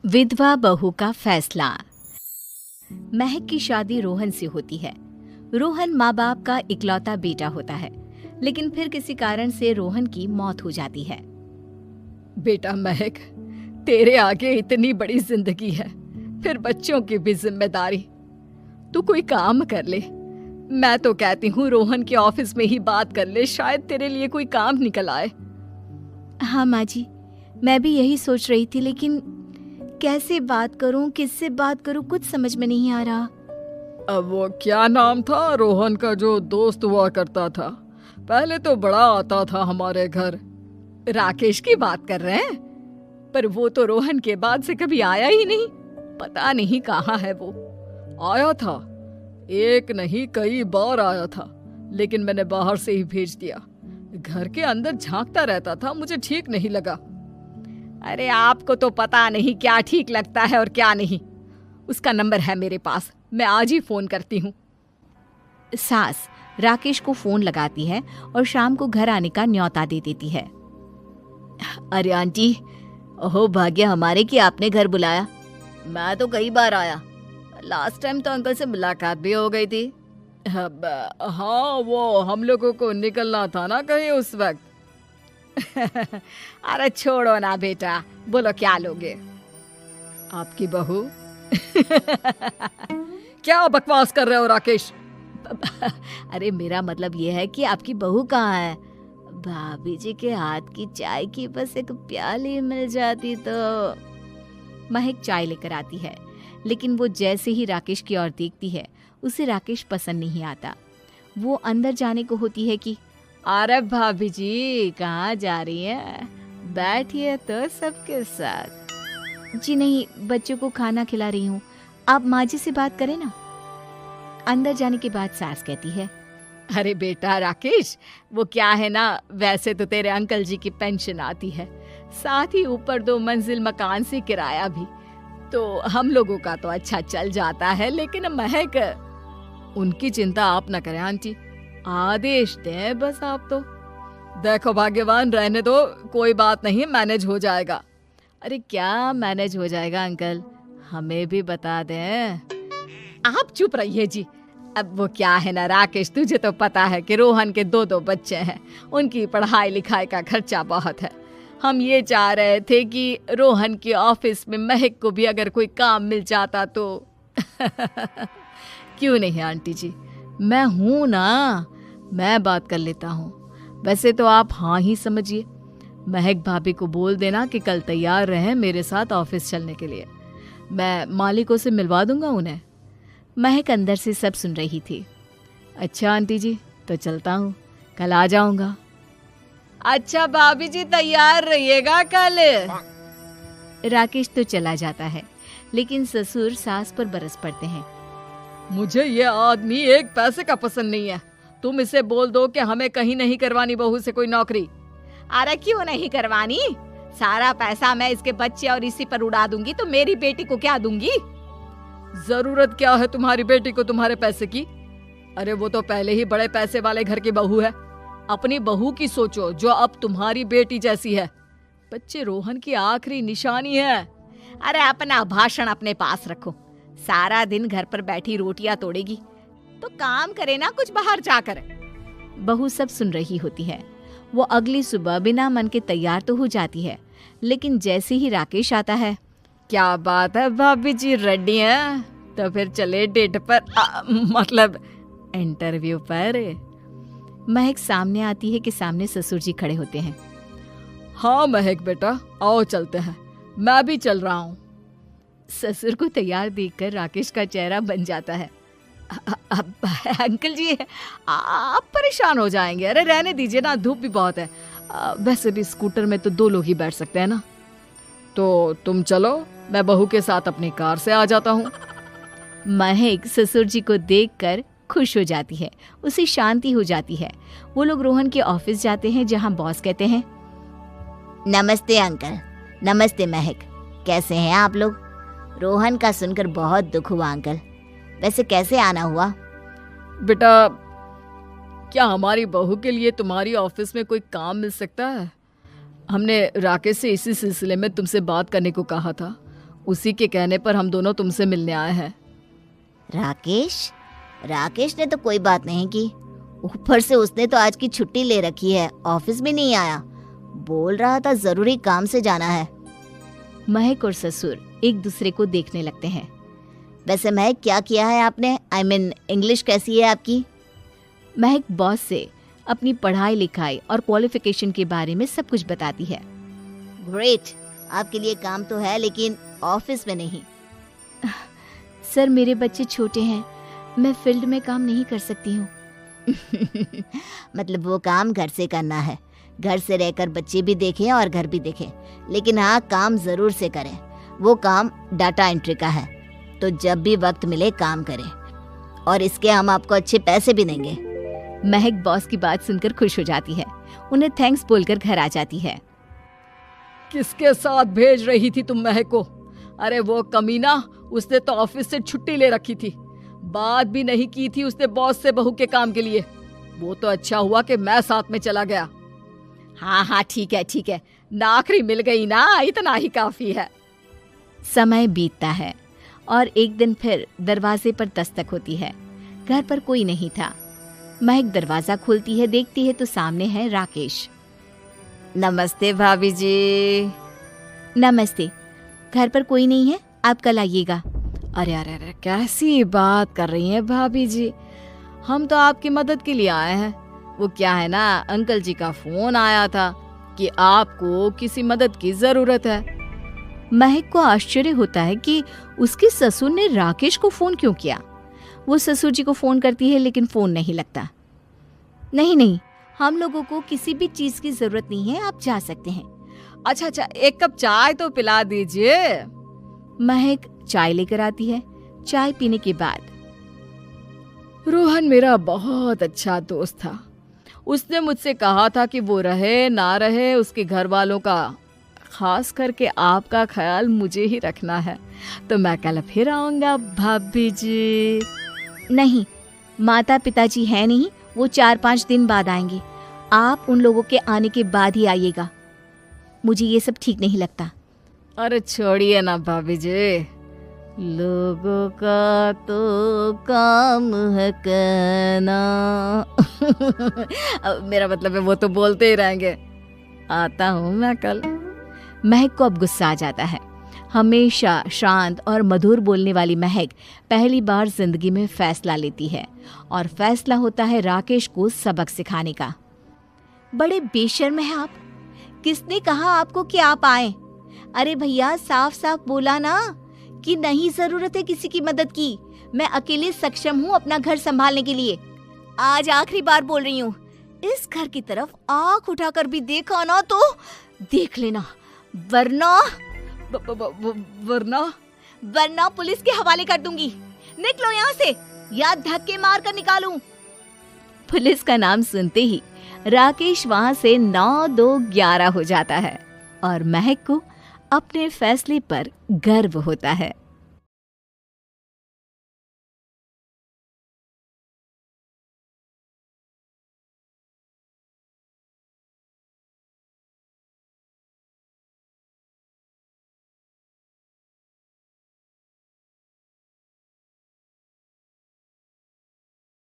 विधवा बहू का फैसला। महक की शादी रोहन से होती है। रोहन माँ बाप का इकलौता बेटा होता है, लेकिन फिर किसी कारण से रोहन की मौत हो जाती है। बेटा महक, तेरे आगे इतनी बड़ी जिंदगी है, फिर बच्चों की भी जिम्मेदारी। तू कोई काम कर ले। मैं तो कहती हूँ रोहन के ऑफिस में ही बात कर ले, शायद तेरे लिए कोई काम निकल आए। हाँ माँ जी, मैं भी यही सोच रही थी, लेकिन कैसे बात करूं, किससे बात करूं, कुछ समझ में नहीं आ रहा। अब वो क्या नाम था रोहन का जो दोस्त हुआ करता था, पहले तो बड़ा आता था हमारे घर। राकेश की बात कर रहे हैं? पर वो तो रोहन के बाद से कभी आया ही नहीं, पता नहीं कहाँ है वो। आया था, एक नहीं कई बार आया था, लेकिन मैंने बाहर से ही भेज दिया। घर के अंदर झांकता रहता था, मुझे ठीक नहीं लगा। अरे आपको तो पता नहीं क्या ठीक लगता है और क्या नहीं। उसका नंबर है मेरे पास, मैं आज ही फोन करती हूँ। सास राकेश को फोन लगाती है और शाम को घर आने का न्योता दे देती है। अरे आंटी, ओहो भाग्य हमारे कि आपने घर बुलाया। मैं तो कई बार आया, लास्ट टाइम तो अंकल से मुलाकात भी हो गई थी। हाँ, वो हम लोगों को निकलना था ना कहीं उस वक्त। अरे छोड़ो ना बेटा, बोलो क्या लोगे? आपकी बहू। क्या बकवास कर रहे हो राकेश? अरे मेरा मतलब ये है कि आपकी बहू कहाँ है? भाभी जी के हाथ की चाय की बस एक प्याली मिल जाती तो। महक चाय लेकर आती है, लेकिन वो जैसे ही राकेश की ओर देखती है, उसे राकेश पसंद नहीं आता। वो अंदर जाने को होती है कि अरे भाभी जी कहाँ जा रही हैं? बैठिए तो सबके साथ। जी नहीं, बच्चों को खाना खिला रही हूँ, आप माँ जी से बात करें ना। अंदर जाने के बाद सास कहती है, अरे बेटा राकेश, वो क्या है ना, वैसे तो तेरे अंकल जी की पेंशन आती है, साथ ही ऊपर 2 मंजिल मकान से किराया भी, तो हम लोगों का तो अच्छा चल जाता है। लेकिन महक, उनकी चिंता आप न करें आंटी, आदेश दें बस आप तो। देखो भाग्यवान, रहने दो, कोई बात नहीं, मैनेज हो जाएगा। अरे क्या मैनेज हो जाएगा अंकल, हमें भी बता दें। आप चुप रहिए जी। अब वो क्या है ना राकेश, तुझे तो पता है कि रोहन के 2 बच्चे हैं, उनकी पढ़ाई लिखाई का खर्चा बहुत है। हम ये चाह रहे थे कि रोहन के ऑफिस में महक को भी अगर कोई काम मिल जाता तो। क्यों नहीं आंटी जी, मैं हूं ना, मैं बात कर लेता हूँ। वैसे तो आप हाँ ही समझिए। महक भाभी को बोल देना कि कल तैयार रहें मेरे साथ ऑफिस चलने के लिए। मैं मालिकों से मिलवा दूंगा उन्हें। महक अंदर से सब सुन रही थी। अच्छा आंटी जी, तो चलता हूँ, कल आ जाऊंगा। अच्छा भाभी जी, तैयार रहिएगा कल। राकेश तो चला जाता है, लेकिन ससुर सास पर बरस पड़ते हैं। मुझे ये आदमी एक पैसे का पसंद नहीं है। तुम इसे बोल दो कि हमें कहीं नहीं करवानी बहू से कोई नौकरी। अरे क्यों नहीं करवानी? सारा पैसा मैं इसके बच्चे और इसी पर उड़ा दूंगी, तो मेरी बेटी को क्या दूंगी? जरूरत क्या है तुम्हारी बेटी को तुम्हारे पैसे की? अरे वो तो पहले ही बड़े पैसे वाले घर की बहू है। अपनी बहू की सोचो जो अब तुम्हारी बेटी जैसी है। बच्चे रोहन की आखिरी निशानी है। अरे अपना भाषण अपने पास रखो। सारा दिन घर पर बैठी रोटियां तोड़ेगी, तो काम करे ना कुछ बाहर जाकर। बहू सब सुन रही होती है। वो अगली सुबह बिना मन के तैयार तो हो जाती है, लेकिन जैसे ही राकेश आता है, क्या बात है भाभी जी, रेडी हैं? तो फिर चले डेट पर, मतलब इंटरव्यू पर। महक सामने आती है कि सामने ससुर जी खड़े होते हैं। हाँ महक बेटा, आओ चलते हैं, मैं भी चल रहा हूँ। ससुर को तैयार देखकर राकेश का चेहरा बन जाता है। अंकल जी, आप परेशान हो जाएंगे। अरे रहने दीजिए ना, धूप भी बहुत है। वैसे भी स्कूटर में तो 2 लोग ही बैठ सकते हैं ना। तो तुम चलो, मैं बहू के साथ अपनी कार से आ जाता हूँ। महक ससुर जी को देखकर खुश हो जाती है, उसे शांति हो जाती है। वो लोग रोहन के ऑफिस जाते हैं, जहाँ बॉस कहते हैं, नमस्ते अंकल। नमस्ते महक, कैसे हैं आप लोग? रोहन का सुनकर बहुत दुख हुआ अंकल। वैसे कैसे आना हुआ? बेटा, क्या हमारी बहू के लिए तुम्हारी ऑफिस में कोई काम मिल सकता है? हमने राकेश से इसी सिलसिले में तुमसे बात करने को कहा था। उसी के कहने पर हम दोनों तुमसे मिलने आए हैं। राकेश ने तो कोई बात नहीं की, ऊपर से उसने तो आज की छुट्टी ले रखी है, ऑफिस भी नहीं आया। बोल रहा था जरूरी काम से जाना है। महक और ससुर एक दूसरे को देखने लगते हैं। वैसे महक, क्या किया है आपने? I mean, इंग्लिश कैसी है आपकी? महक बॉस से अपनी पढ़ाई लिखाई और क्वालिफिकेशन के बारे में सब कुछ बताती है। ग्रेट, आपके लिए काम तो है लेकिन ऑफिस में नहीं। सर, मेरे बच्चे छोटे हैं, मैं फील्ड में काम नहीं कर सकती हूँ। मतलब वो काम घर से करना है, घर से रहकर बच्चे भी देखें और घर भी देखें, लेकिन हाँ, काम जरूर से करें। वो काम डाटा एंट्री का है, तो जब भी वक्त मिले काम करें, और इसके हम आपको अच्छे पैसे भी देंगे। महक बॉस की बात सुनकर खुश हो जाती है, उन्हें थैंक्स बोलकर घर आ जाती है। किसके साथ भेज रही थी तुम महक को? अरे वो कमीना, उसने तो ऑफिस से छुट्टी ले रखी थी, बात भी नहीं की थी उसने बॉस से बहू के काम के लिए। वो तो अच्छा हुआ कि मैं साथ में चला गया। हाँ, ठीक है, नौकरी मिल गई ना, इतना ही काफी है। समय बीतता है और एक दिन फिर दरवाजे पर दस्तक होती है। घर पर कोई नहीं था। महक दरवाजा खोलती है, देखती है तो सामने है राकेश। नमस्ते भाभी जी। नमस्ते, घर पर कोई नहीं है, आप कल आइएगा। अरे कैसी बात कर रही हैं भाभी जी, हम तो आपकी मदद के लिए आए हैं। वो क्या है ना, अंकल जी का फोन आया था कि आपको किसी मदद की जरूरत है। महक को आश्चर्य होता है कि उसके ससुर ने राकेश को फोन क्यों किया। वो ससुर जी को फोन करती है लेकिन फोन नहीं लगता। नहीं, हम लोगों को किसी भी चीज की जरूरत नहीं है, आप जा सकते हैं। अच्छा, एक कप चाय तो पिला दीजिए। महक चाय लेकर आती है। चाय पीने के बाद, रोहन मेरा बहुत अच्छा दोस्त था, उसने मुझसे कहा था कि वो रहे ना रहे, उसके घर वालों का, खास करके आपका ख्याल मुझे ही रखना है, तो मैं कल फिर आऊंगा भाभी जी। नहीं, माता पिताजी है नहीं, वो 4-5 दिन बाद आएंगे। आप उन लोगों के आने के बाद ही आइएगा, मुझे ये सब ठीक नहीं लगता। अरे छोड़िए ना भाभी जी, लोगों का तो काम है कहना। मेरा मतलब है वो तो बोलते ही रहेंगे। आता हूँ मैं कल। महक को अब गुस्सा आ जाता है। हमेशा शांत और मधुर बोलने वाली महक पहली बार जिंदगी में फैसला लेती है, और फैसला होता है राकेश को सबक सिखाने का। बड़े बेशर्म हैं आप, किसने कहा आपको कि आप आए? अरे भैया, साफ साफ बोला ना कि नहीं जरूरत है किसी की मदद की, मैं अकेले सक्षम हूँ अपना घर संभालने के लिए। आज आखिरी बार बोल रही हूँ, इस घर की तरफ आंख उठाकर भी देखा ना तो देख लेना, वरना पुलिस के हवाले कर दूंगी। निकलो यहाँ से, या धक्के मार कर निकालूं। पुलिस का नाम सुनते ही राकेश वहां से 9-2-11 हो जाता है, और महक को अपने फैसले पर गर्व होता है।